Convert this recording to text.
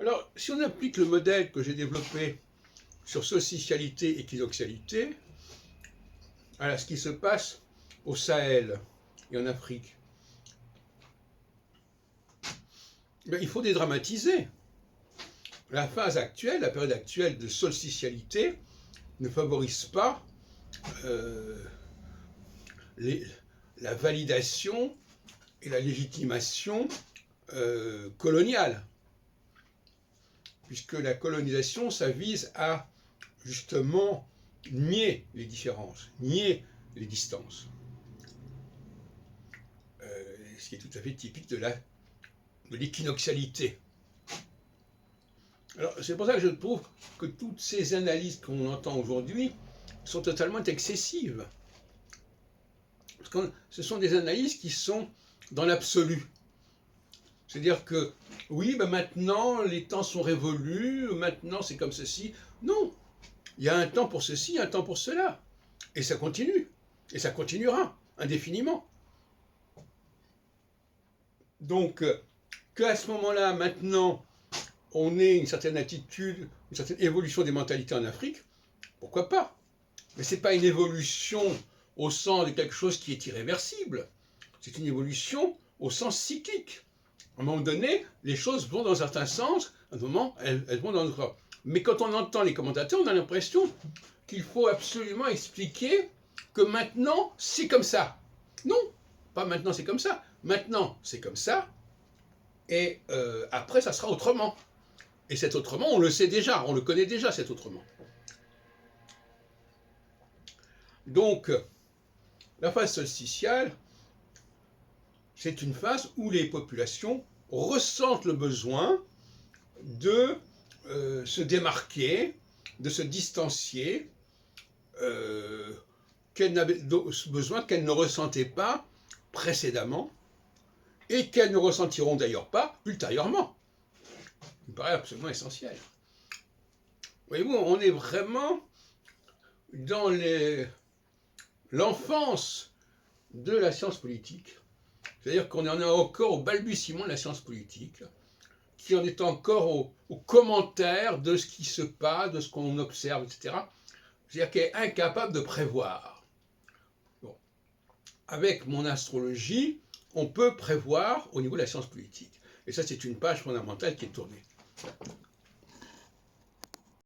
Alors, si on applique le modèle que j'ai développé sur solsticialité et équinoxialité à ce qui se passe au Sahel et en Afrique, il faut dédramatiser. La phase actuelle, la période actuelle de solsticialité ne favorise pas la validation et la légitimation coloniale. Puisque la colonisation, ça vise à justement nier les différences, nier les distances. Ce qui est tout à fait typique de l'équinoxialité. Alors, c'est pour ça que je trouve que toutes ces analyses qu'on entend aujourd'hui sont totalement excessives. Parce que ce sont des analyses qui sont dans l'absolu. C'est-à-dire que, oui, ben maintenant, les temps sont révolus, maintenant c'est comme ceci. Non, il y a un temps pour ceci, un temps pour cela. Et ça continue. Et ça continuera indéfiniment. Donc, qu'à ce moment-là, maintenant, on ait une certaine attitude, une certaine évolution des mentalités en Afrique, pourquoi pas? Mais ce n'est pas une évolution au sens de quelque chose qui est irréversible. C'est une évolution au sens cyclique. À un moment donné, les choses vont dans un certain sens, à un moment, elles vont dans l'autre. Mais quand on entend les commentateurs, on a l'impression qu'il faut absolument expliquer que maintenant, c'est comme ça. Non, pas maintenant, c'est comme ça. Maintenant, c'est comme ça, et après, ça sera autrement. Et cet autrement, on le sait déjà, on le connaît déjà, cet autrement. Donc, la phase solsticiale, c'est une phase où les populations ressentent le besoin de se démarquer, de se distancier, besoin qu'elles ne ressentaient pas précédemment et qu'elles ne ressentiront d'ailleurs pas ultérieurement. Ça me paraît absolument essentiel. Voyez-vous, on est vraiment dans l'enfance de la science politique. C'est-à-dire qu'on en est encore au balbutiement de la science politique, qui en est encore au commentaire de ce qui se passe, de ce qu'on observe, etc. C'est-à-dire qu'elle est incapable de prévoir. Bon. Avec mon astrologie, on peut prévoir au niveau de la science politique. Et ça, c'est une page fondamentale qui est tournée.